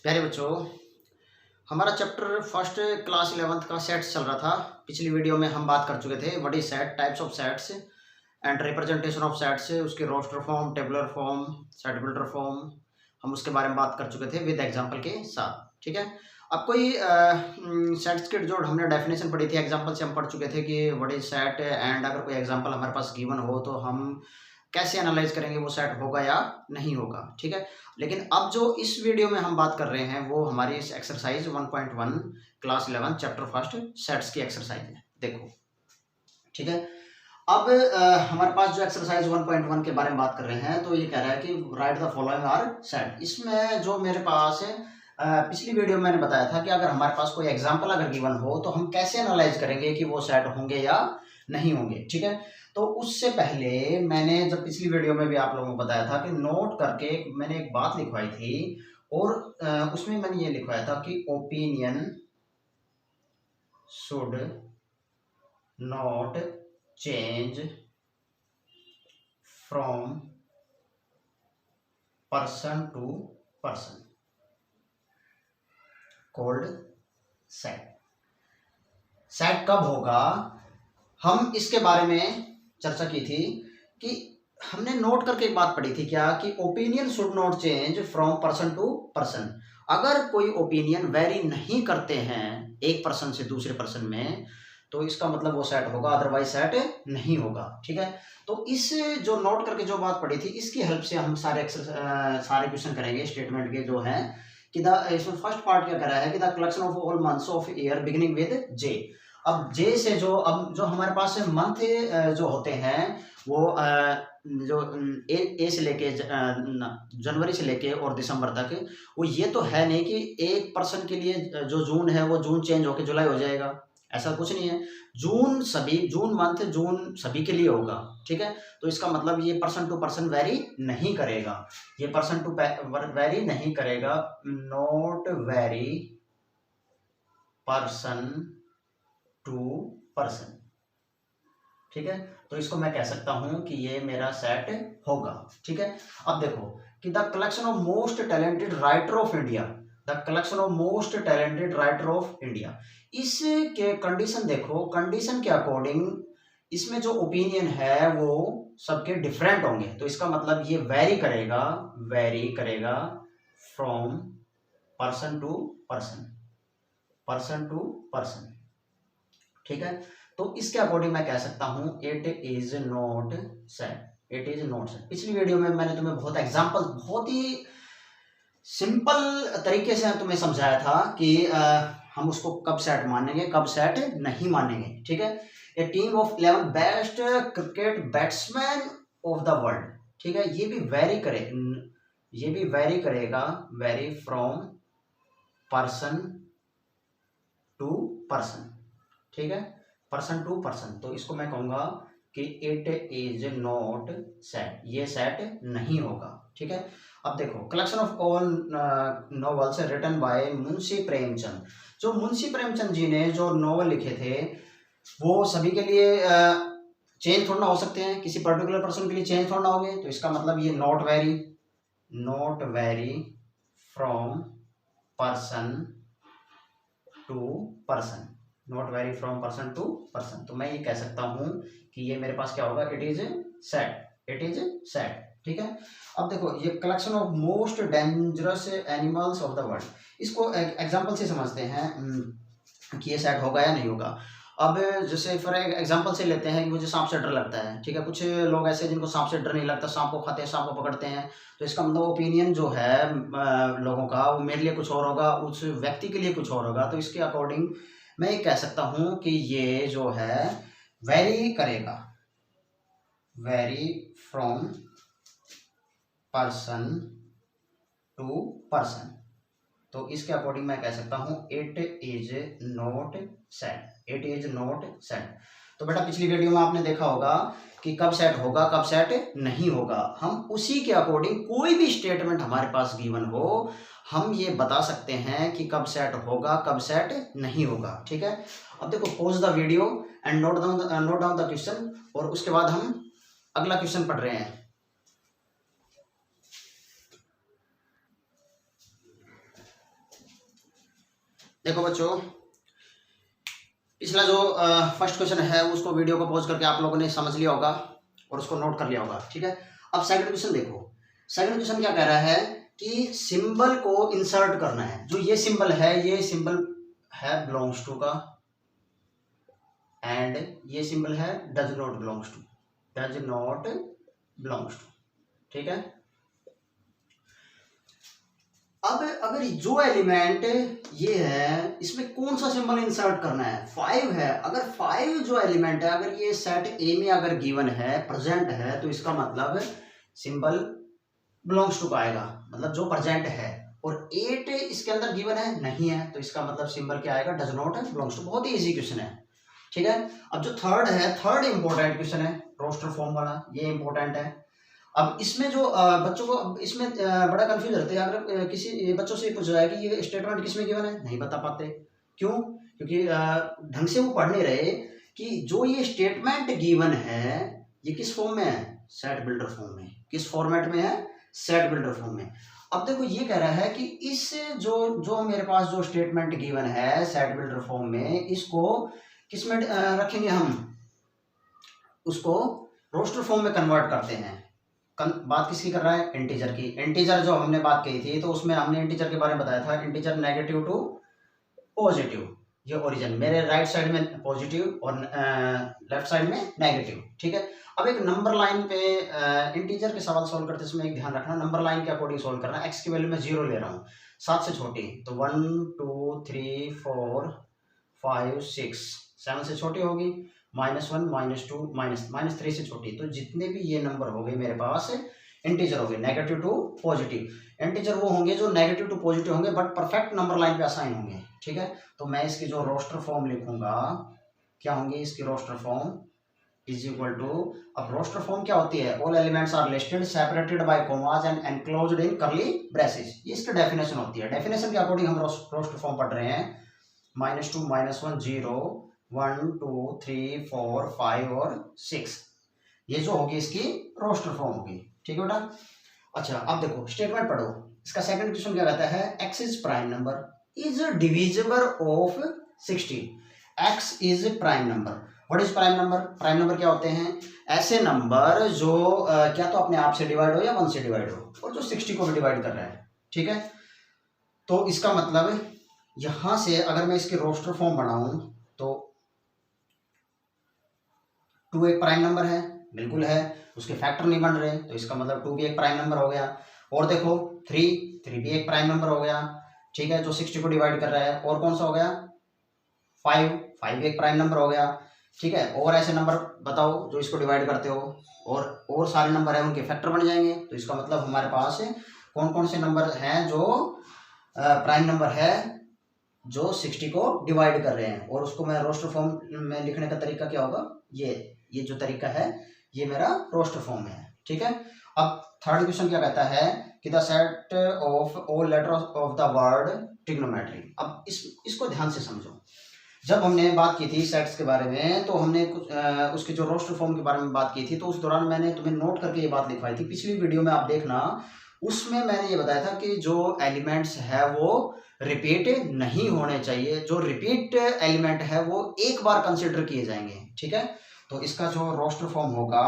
प्यारे बच्चों, हमारा चैप्टर फर्स्ट क्लास 11th का सेट्स चल रहा था। पिछली वीडियो में हम बात कर चुके थे what is set, types of sets and representation of sets, उसके roster form, tabular form, set builder form, हम उसके बारे में बात कर चुके थे विद एग्जांपल के साथ। ठीक है, अब कोई सेट्स के जो हमने डेफिनेशन पढ़ी थी, एग्जांपल से हम पढ़ चुके थे कि व्हाट इज सेट, एंड अगर कोई एग्जांपल हमारे पास गिवन हो तो हम कैसे एनालाइज करेंगे वो सेट होगा या नहीं होगा। ठीक है, लेकिन अब जो इस वीडियो में हम बात कर रहे हैं वो हमारी इस exercise 1.1 class 11 chapter first sets की एक्सरसाइज है। देखो, ठीक है, अब हमारे पास जो एक्सरसाइज 1.1 के बारे में बात कर रहे हैं तो ये कह रहा है कि write the following are set. इसमें जो मेरे पास है, पिछली वीडियो में मैंने बताया था कि अगर हमारे पास कोई एग्जांपल अगर गिवन हो तो हम कैसे एनालाइज करेंगे कि वो सेट होंगे या नहीं होंगे। ठीक है, तो उससे पहले मैंने जब पिछली वीडियो में भी आप लोगों को बताया था कि नोट करके मैंने एक बात लिखवाई थी, और उसमें मैंने ये लिखवाया था कि opinion should not change from person to person, called set. Set कब होगा, हम इसके बारे में चर्चा की थी कि हमने नोट करके एक बात पढ़ी थी क्या, कि opinion should not change from person to person. अगर कोई ओपिनियन वेरी नहीं करते हैं एक पर्सन से दूसरे पर्सन में तो इसका मतलब वो सेट होगा, अदरवाइज सेट नहीं होगा। ठीक है, तो इस जो नोट करके जो बात पढ़ी थी इसकी हेल्प से हम सारे क्वेश्चन करेंगे स्टेटमेंट के जो हैं कि इसमें फर्स्ट पार्ट क्या कर रहा है कि the collection of all months of year beginning with J. अब जे से जो हमारे पास मंथ जो होते हैं वो जो ए से लेके जनवरी से लेके और दिसंबर तक, वो ये तो है नहीं कि एक पर्सन के लिए जो जून है वो जून चेंज होके जुलाई हो जाएगा, ऐसा कुछ नहीं है। जून मंथ जून सभी के लिए होगा। ठीक है, तो इसका मतलब ये पर्सन टू पर्सन वेरी नहीं करेगा, ये पर्सन टू वेरी नहीं करेगा, not vary person to person. ठीक है, तो इसको मैं कह सकता हूं कि ये मेरा सेट होगा। ठीक है, अब देखो कि the collection of most talented writer of India, the collection of most talented writer of India, इसके कंडीशन देखो, कंडीशन के अकॉर्डिंग इसमें जो ओपिनियन है वो सबके डिफरेंट होंगे, तो इसका मतलब ये वेरी करेगा from person to person, person to person. ठीक है, तो इसके अकॉर्डिंग मैं कह सकता हूं it is not set, it is not set. पिछली वीडियो में मैंने तुम्हें बहुत एग्जांपल, बहुत ही सिंपल तरीके से तुम्हें समझाया था कि हम उसको कब सेट मानेंगे कब सेट नहीं मानेंगे। ठीक है, a team of 11 best cricket batsman of the world. ठीक है, ये भी वेरी करेगा, vary from person to person. ठीक है, पर्सन टू पर्सन, तो इसको मैं कहूंगा कि इट इज नॉट सेट, ये सेट नहीं होगा। ठीक है, अब देखो collection of all novels written by Munshi Premchand, जो मुंशी प्रेमचंद जी ने जो नॉवल लिखे थे वो सभी के लिए चेंज थोड़ा ना हो सकते हैं, किसी पर्टिकुलर पर्सन के लिए चेंज थोड़ा ना होंगे, तो इसका मतलब ये not vary from person to person, not vary from person to person. तो मैं ये कह सकता हूं कि ये मेरे पास क्या होगा, इट इज सेट। ठीक है, अब देखो ये collection of most dangerous animals of the world, इसको एग्जांपल से समझते हैं कि ये सेट होगा या नहीं होगा। अब जैसे फॉर एग्जांपल से लेते हैं कि मुझे सांप से डर लगता है। ठीक है, कुछ लोग ऐसे जिनको सांप से डर नहीं लगता, सांप को खाते हैं, सांप को पकड़ते हैं, तो इसका मतलब ओपिनियन जो है लोगों का वो मेरे लिए कुछ और होगा, उस व्यक्ति के लिए कुछ और होगा। तो इसके अकॉर्डिंग मैं ये कह सकता हूं कि ये जो है वेरी करेगा, vary from person to person, तो इसके अकॉर्डिंग मैं कह सकता हूं it is not set, it is not set. तो बेटा पिछली वीडियो में आपने देखा होगा कि कब सेट होगा कब सेट नहीं होगा, हम उसी के अकॉर्डिंग कोई भी स्टेटमेंट हमारे पास गिवन हो हम ये बता सकते हैं कि कब सेट होगा कब सेट नहीं होगा। ठीक है, अब देखो pause the video and note down the question, और उसके बाद हम अगला क्वेश्चन पढ़ रहे हैं। देखो बच्चों, पिछला जो फर्स्ट क्वेश्चन है उसको वीडियो को पॉज करके आप लोगों ने समझ लिया होगा और उसको नोट कर लिया होगा, ठीक है। अब सेकंड क्वेश्चन देखो। सेकंड क्वेश्चन क्या कह रहा है कि सिंबल को इंसर्ट करना है। जो ये सिंबल है, ये सिंबल है बिलोंग्स टू का, एंड ये सिंबल है does not belongs to, does not belongs to, ठीक है। अब अगर जो एलिमेंट ये है, इसमें कौन सा सिंबल इंसर्ट करना है? 5 है। अगर 5 जो एलिमेंट है, अगर ये सेट ए में अगर गिवन है, प्रेजेंट है, तो इसका मतलब सिंबल बिलोंग्स टू का आएगा, मतलब जो प्रेजेंट है। और 8 इसके अंदर गिवन है, नहीं है, तो इसका मतलब सिंबल क्या आएगा? Does not belongs to. बहुत ही इजी क्वेश्चन है, ठीक है। अब जो थर्ड है, थर्ड इंपॉर्टेंट क्वेश्चन है, रोस्टर फॉर्म वाला, ये इंपॉर्टेंट है। अब इसमें जो बच्चों को इसमें बड़ा कंफ्यूज रहते हैं। अगर किसी बच्चों से पूछा जाए कि ये स्टेटमेंट किसमें गिवन है, नहीं बता पाते। क्यों? क्योंकि ढंग से वो पढ़ नहीं रहे कि जो ये स्टेटमेंट गिवन है ये किस फॉर्म में है? सेट बिल्डर फॉर्म में। किस फॉर्मेट में है? सेट बिल्डर फॉर्म में। अब देखो ये कह रहा है कि इस जो मेरे पास जो स्टेटमेंट गिवन है सेट बिल्डर फॉर्म में, इसको किसमें रखेंगे हम? उसको रोस्टर फॉर्म में कन्वर्ट करते हैं। बात किसकी कर रहा है? इंटीजर की। इंटीजर जो हमने बात कही थी, तो उसमें हमने इंटीजर के बारे में बताया था, इंटीजर नेगेटिव टू पॉजिटिव। ये ओरिजिन मेरे राइट साइड में पॉजिटिव और लेफ्ट साइड में नेगेटिव, ठीक है। अब एक नंबर लाइन पे इंटीजर के सवाल सोल्व करते समय एक ध्यान रखना, नंबर लाइन के अकॉर्डिंग सोल्व करना। एक्स की वैल्यू में 0 ले रहा हूँ, 7 से छोटी, तो 1 2 3 4 5 6, 7 से छोटी होगी, -1 -2 -3 से छोटी। तो जितने भी ये नंबर हो गए मेरे पास इंटीजर हो गए, नेगेटिव टू पॉजिटिव। इंटीजर वो होंगे जो नेगेटिव टू पॉजिटिव होंगे बट परफेक्ट नंबर लाइन पे असाइन होंगे, ठीक है। तो मैं इसकी जो रोस्टर फॉर्म लिखूंगा, क्या होंगे इसकी roster form? Is equal to, अब रोस्टर फॉर्म क्या होती है? All elements are listed separated by commas and enclosed in curly braces. ये इसकी डेफिनेशन होती है। डेफिनेशन के अकॉर्डिंग हम रोस्टर फॉर्म पढ़ रहे हैं। -2 -1 0 1 2 3 4 5 और 6, ये जो होगी इसकी रोस्टर फॉर्म होगी, ठीक है बेटा। अच्छा अब देखो स्टेटमेंट पढ़ो। इसका सेकंड क्वेश्चन क्या कहता है? x is prime number is divisible of 60। x is prime number. What is prime number? Prime number क्या होते हैं? ऐसे नंबर जो क्या तो अपने आप से डिवाइड हो या 1 से डिवाइड हो, और जो 60 को भी डिवाइड कर रहा है, ठीक है। तो इसका मतलब यहां से अगर मैं इसकी रोस्टर फॉर्म बनाऊं तो 2 एक प्राइम नंबर है, बिल्कुल है, उसके फैक्टर नहीं बन रहे, तो इसका मतलब 2 भी एक प्राइम नंबर हो गया। और देखो 3 भी एक प्राइम नंबर हो गया, ठीक है, जो 60 को डिवाइड कर रहा है। और कौन सा हो गया? 5 भी एक प्राइम नंबर हो गया, ठीक है। और ऐसे नंबर बताओ जो इसको डिवाइड करते हो, और सारे नंबर है उनके फैक्टर बन जाएंगे। तो इसका मतलब हमारे पास कौन कौन से नंबर हैं जो प्राइम नंबर है, जो 60 को डिवाइड कर रहे हैं। और उसको मैं रोस्टर फॉर्म में लिखने का तरीका क्या होगा? ये जो तरीका है ये मेरा रोस्टर फॉर्म में है, ठीक है। अब थर्ड क्वेश्चन क्या कहता है कि the set of all letters of the word trigonometry. अब इसको ध्यान से समझो। जब हमने बात की थी सेट्स के बारे में, तो हमने कुछ उसके जो रोस्टर फॉर्म के बारे में बात की थी, तो उस दौरान मैंने तुम्हें नोट करके ये बात लिखवाई थी। पिछली वीडियो में आप देखना, उसमें मैंने ये बताया था कि जो एलिमेंट्स है वो रिपीट नहीं होने चाहिए। जो रिपीट एलिमेंट है वो एक बार कंसिडर किए जाएंगे, ठीक है। तो इसका जो रोस्टर फॉर्म होगा,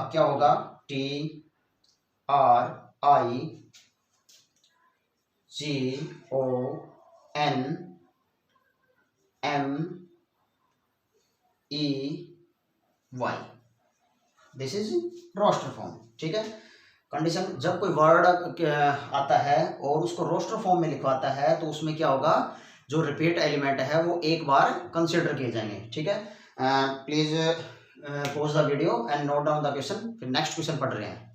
क्या होगा? TRIGONMEY, this is roster form, ठीक है। कंडीशन, जब कोई वर्ड आता है और उसको रोस्टर फॉर्म में लिखवाता है, तो उसमें क्या होगा? जो रिपीट एलिमेंट है वो एक बार कंसिडर किए जाएंगे, ठीक है। Please pause the video and note down the question, फिर नेक्स्ट क्वेश्चन पढ़ रहे हैं।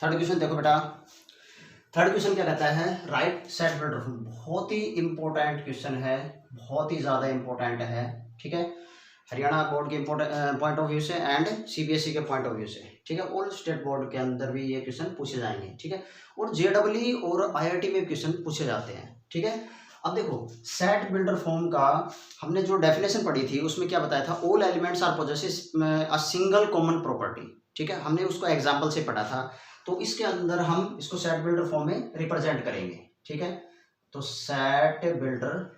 थर्ड क्वेश्चन देखो बेटा। थर्ड क्वेश्चन क्या कहता है? Right set builder form. बहुत ही इंपॉर्टेंट क्वेश्चन है, बहुत ही ज्यादा इंपॉर्टेंट है, ठीक है। हरियाणा बोर्ड के पॉइंट ऑफ व्यू से एंड सीबीएसई के पॉइंट ऑफ व्यू से, ठीक है। ऑल स्टेट बोर्ड के अंदर भी ये क्वेश्चन पूछे जाएंगे, ठीक है। और जेडब्ल्यू और आईआईटी में क्वेश्चन पूछे जाते हैं, ठीक है। अब देखो सेट बिल्डर फॉर्म का हमने जो डेफिनेशन पढ़ी थी उसमें क्या बताया था, all elements are possesses a single common property. ठीक है, हमने उसको एग्जांपल से पढ़ा था। तो इसके अंदर हम इसको सेट बिल्डर फॉर्म में रिप्रेजेंट करेंगे। ठीक है, तो सेट बिल्डर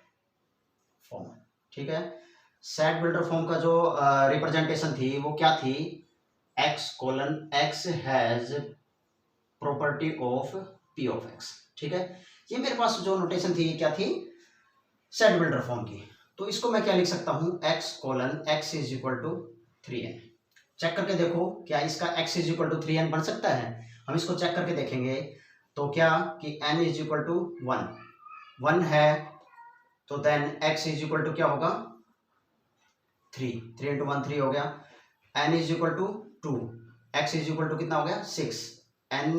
फॉर्म, ठीक है, सेट बिल्डर फॉर्म का जो रिप्रेजेंटेशन थी वो क्या थी, x colon x has property of p of x। ठीक है, ये मेरे पास जो नोटेशन थी क्या थी, सेट बिल्डर फॉर्म की। तो इसको मैं क्या लिख सकता हूं, x colon x is equal to 3n। Check करके देखो क्या इसका x is equal to 3n बन सकता है। हम इसको चेक करके देखेंगे तो क्या कि n इज इक्वल टू 1 है, तो then x is equal to क्या होगा 3 इंटू 1 3 हो गया। n is equal to 2, x is equal to कितना हो गया 6, n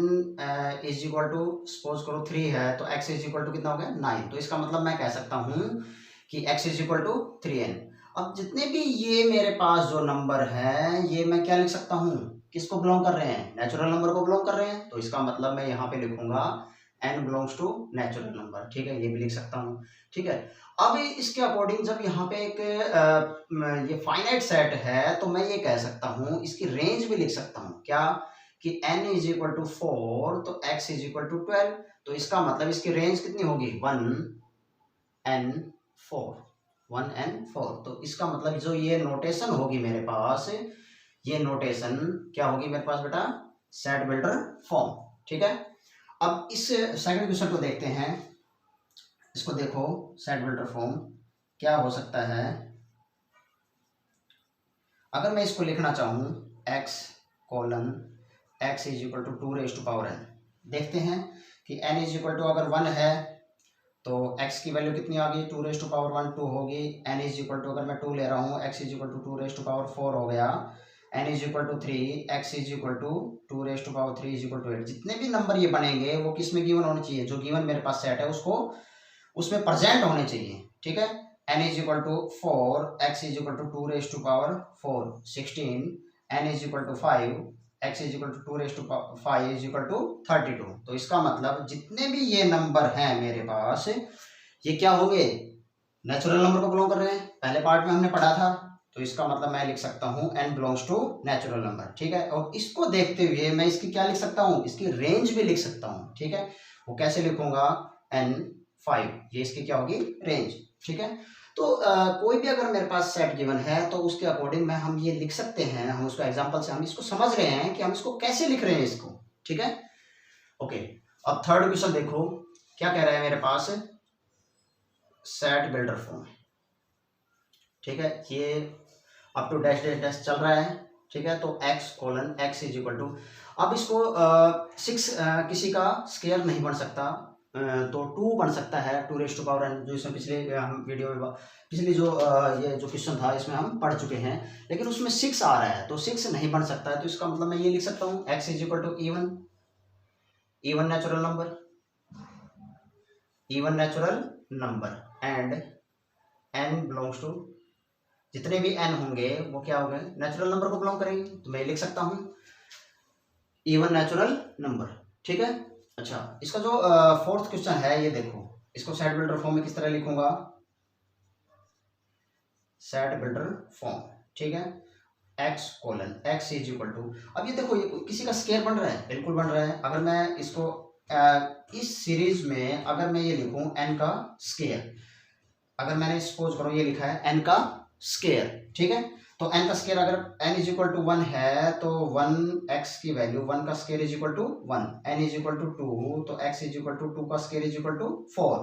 is equal to suppose करो 3 है तो x इज इक्वल टू कितना हो गया 9। तो इसका मतलब मैं कह सकता हूं कि x is equal to 3n। अब जितने भी ये मेरे पास जो नंबर है ये मैं क्या लिख सकता हूं, किसको बिलोंग कर रहे हैं, नेचुरल नंबर को बिलोंग कर रहे हैं। तो इसका मतलब मैं यहाँ पे लिखूंगा n belongs to natural number. ठीक है, ये भी लिख सकता हूँ। ठीक है, अब इसके अकॉर्डिंग जब यहाँ पे एक ये फाइनाइट सेट है तो मैं ये कह सकता हूँ इसकी रेंज भी लिख सकता हूँ क्या, कि n इज इक्वल टू 4 तो x इज इक्वल टू 12। तो इसका मतलब इसकी रेंज कितनी होगी 1n4। तो इसका मतलब जो ये नोटेशन होगी मेरे पास, ये नोटेशन क्या होगी मेरे पास बेटा, सेट बिल्डर फॉर्म। ठीक है, अब इस सेकंड क्वेश्चन को देखते हैं। इसको देखो सेट बिल्डर फॉर्म क्या हो सकता है। अगर मैं इसको लिखना चाहूं x colon x is equal to 2 raise to power n, देखते हैं कि n इज इक्वल टू अगर 1 है तो x की वैल्यू कितनी आ गई 2 रेज टू पावर 1 2 होगी। n इज इक्वल टू अगर मैं 2 ले रहा हूँ x is equal to 2 raise to power 4 हो गया। n is equal to 3, x is equal to 2 raise to power 3 is equal to 8। जितने भी नंबर ये बनेंगे वो किस में गिवन होने चाहिए, जो गिवन मेरे पास सेट है उसको उसमें प्रेजेंट होने चाहिए। ठीक है, n is equal to 4, x is equal to 2 raise to power 4 16, n is equal to 5, x is equal to 2 raise to 5 is equal to 32। तो इसका मतलब जितने भी ये नंबर हैं मेरे पास ये क्या होंगे, नेचुरल नंबर को बिलोंग कर रहे हैं। पहले पार्ट में हमने पढ़ा था। तो इसका मतलब मैं लिख सकता हूँ n belongs to natural number. ठीक है, और इसको देखते हुए मैं इसकी क्या लिख सकता हूँ, इसकी रेंज भी लिख सकता हूँ। ठीक है, वो कैसे लिखूंगा n5, ये इसकी क्या होगी रेंज। ठीक है, तो कोई भी अगर मेरे पास सेट गिवन है तो उसके अकॉर्डिंग में हम ये लिख सकते हैं। हम उसको एग्जांपल से हम इसको समझ रहे हैं कि हम इसको कैसे लिख रहे हैं इसको। ठीक है, ओके। अब थर्ड क्वेश्चन देखो क्या कह रहा है मेरे पास, सेट बिल्डर फॉर्म। ठीक है, ये up to dash dash dash चल रहा है। ठीक है, तो x colon x is equal to, अब इसको 6 किसी का स्केयर नहीं बन सकता, तो 2 बन सकता है 2 रेज टू पावर n, जो इसमें पिछले हम वीडियो में पिछली जो ये जो क्वेश्चन था इसमें हम पढ़ चुके हैं। लेकिन उसमें 6 आ रहा है तो 6 नहीं बन सकता है। तो इसका मतलब मैं ये लिख सकता हूँ x is equal to even natural number and n belongs to, जितने भी n होंगे वो क्या हो गए नेचुरल नंबर को बिलोंग करेंगे। तो मैं लिख सकता हूँ इवन नेचुरल नंबर। ठीक है, अच्छा इसका जो फोर्थ क्वेश्चन है ये देखो, इसको सेट बिल्डर फॉर्म में किस तरह लिखूंगा, सेट बिल्डर फॉर्म। ठीक है, x colon x is equal to, अब ये देखो ये किसी का स्केयर बन रहा है, बिल्कुल बन रहा है। अगर मैं इसको इस सीरीज में अगर मैं ये लिखूं n का स्केयर, अगर मैंने सपोज करो ये लिखा है n का स्केयर। ठीक है, तो n का स्केयर अगर n इज इक्वल टू 1 है तो 1x की वैल्यू 1 का square is equal to 1, n is equal to 2 तो x इज इक्वल टू 2 का square is equal to 4,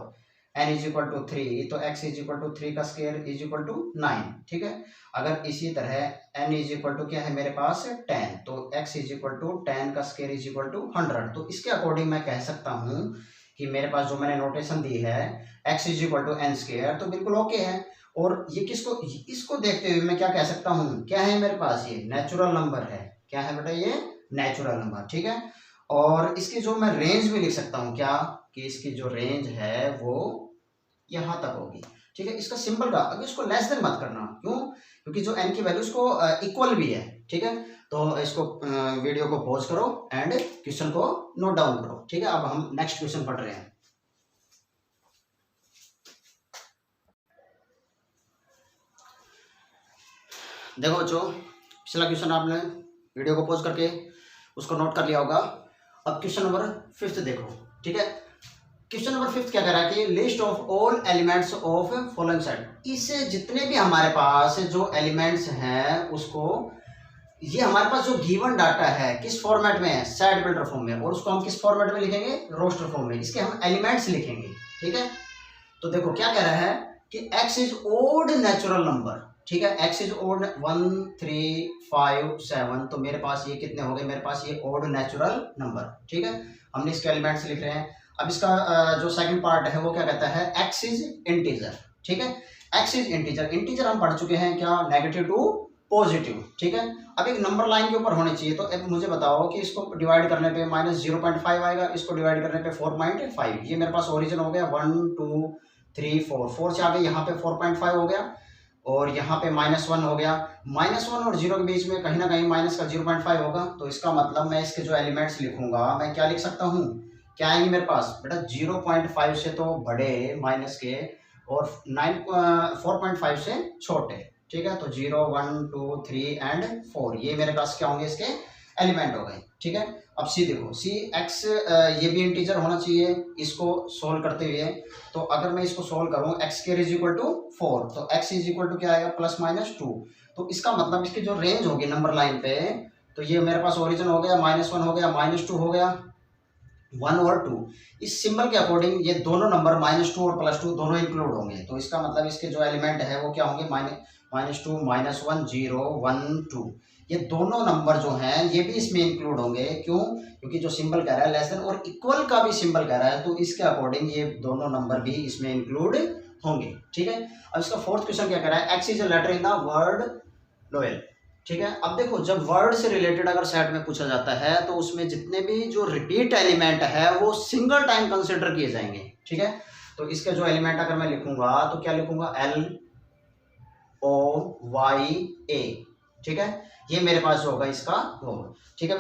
n is equal to 3 तो x इज इक्वल टू 3 का square is equal to 9। ठीक है, अगर इसी तरह n इज इक्वल टू क्या है मेरे पास 10, तो x इज इक्वल टू 10 का स्केयर इज इक्वल टू 100। तो इसके अकॉर्डिंग मैं कह सकता हूँ कि मेरे पास जो मैंने नोटेशन दी है x is equal to n square, तो बिल्कुल ओके है। और ये किसको, इसको देखते हुए मैं क्या कह सकता हूँ, क्या है मेरे पास ये नेचुरल नंबर है। क्या है बेटा ये नेचुरल नंबर। ठीक है, और इसकी जो मैं रेंज भी लिख सकता हूँ क्या, कि इसकी जो रेंज है वो यहाँ तक होगी। ठीक है, इसका सिंबल का अगर इसको लेस देन मत करना, क्यों, क्योंकि जो n की वैल्यू उसको इक्वल भी है। ठीक है, तो इसको वीडियो को पॉज करो एंड क्वेश्चन को नोट डाउन करो। ठीक है, अब हम नेक्स्ट क्वेश्चन पढ़ रहे हैं। देखो बच्चों, पिछला क्वेश्चन आपने वीडियो को पॉज करके उसको नोट कर लिया होगा। अब क्वेश्चन नंबर 5 देखो, ठीक है। क्वेश्चन नंबर 5 क्या कह रहा है कि list of all elements of following set. इससे जितने भी हमारे पास जो एलिमेंट्स हैं उसको, ये हमारे पास जो गिवन डाटा है किस फॉर्मेट में है, सेट बिल्डर फॉर्म में, और उसको हम किस फॉर्मेट में लिखेंगे, रोस्टर फॉर्म में। इसके हम एलिमेंट्स लिखेंगे, ठीक है। तो देखो क्या कह रहा है कि x is odd natural number, ठीक है। x इज ओड 1 3 5 7, तो मेरे पास ये कितने हो गए, मेरे पास ये ओड नेचुरल नंबर, ठीक है। हमने इसके एलिमेंट्स लिख रहे हैं। अब इसका जो सेकंड पार्ट है वो क्या कहता है, x इज इंटीजर, ठीक है। x इज इंटीजर, इंटीजर हम पढ़ चुके हैं क्या, नेगेटिव टू पॉजिटिव, ठीक है। अब एक नंबर लाइन के ऊपर होनी चाहिए। तो अब मुझे बताओ कि इसको डिवाइड करने पे -0.5 आएगा, इसको डिवाइड करने पे 4.5। ये मेरे पास ओरिजिन हो गया 1 2 3 4 से आगे यहाँ पे 4.5 हो गया, और यहाँ पे -1 हो गया। -1 और 0 के बीच में कहीं ना कहीं माइनस का 0.5 होगा। तो इसका मतलब मैं इसके जो एलिमेंट्स लिखूंगा मैं क्या लिख सकता हूँ, क्या आएंगे मेरे पास बेटा, 0.5 से तो बड़े माइनस के, और 4.5 से छोटे, ठीक है। तो 0 1 2 3 एंड 4 ये मेरे पास क्या होंगे, इसके एलिमेंट हो गए, ठीक है। अब सी देखो, सी एक्स ये भी इंटीजर होना चाहिए इसको सोल्व करते हुए। तो अगर मैं इसको सोल्व करूं, x square is equal to 4, तो एक्स इज इक्वल टू क्या आएगा, +-2। तो इसका मतलब इसकी जो रेंज होगी नंबर लाइन पे, तो ये मेरे पास ओरिजिन हो गया -1 हो गया, -2 हो गया, 1 और 2। इस सिंबल के अकॉर्डिंग ये दोनों नंबर -2 और +2 दोनों इंक्लूड होंगे। तो इसका मतलब इसके जो एलिमेंट है वो क्या होंगे, -2 -1 0 1 2। ये दोनों नंबर जो हैं ये भी इसमें इंक्लूड होंगे। क्यों, क्योंकि जो सिंबल कह रहा है लेस देन और इक्वल का भी सिंबल कह रहा है, तो इसके अकॉर्डिंग ये दोनों नंबर भी इसमें इंक्लूड होंगे, ठीक है। अब इसका फोर्थ क्वेश्चन क्या कह रहा है, x is a letter in the word loyal, ठीक है। अब देखो, जब वर्ड से रिलेटेड अगर सेट में पूछा जाता है तो उसमें जितने भी जो रिपीट एलिमेंट है वो सिंगल टाइम कंसिडर किए जाएंगे, ठीक है। तो इसके जो एलिमेंट अगर मैं लिखूंगा तो क्या लिखूंगा, LOYA, ठीक है। ये मेरे पास होगा इसका वो, ठीक है।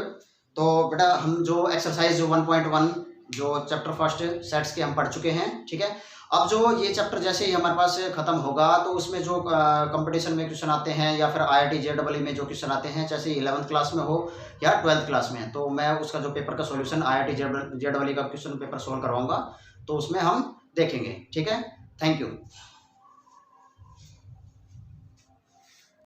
तो बेटा हम जो एक्सरसाइज जो 1.1 जो चैप्टर फर्स्ट सेट्स के हम पढ़ चुके हैं, ठीक है। अब जो ये चैप्टर जैसे ही हमारे पास खत्म होगा तो उसमें जो कंपटीशन में क्वेश्चन आते हैं या फिर IIT JEE में जो क्वेश्चन आते हैं, चाहे 11th क्लास में हो या 12th क्लास में, तो मैं उसका जो पेपर का सॉल्यूशन IIT JEE का क्वेश्चन पेपर सोल्व करवाऊंगा, तो उसमें हम देखेंगे, ठीक है। Thank you.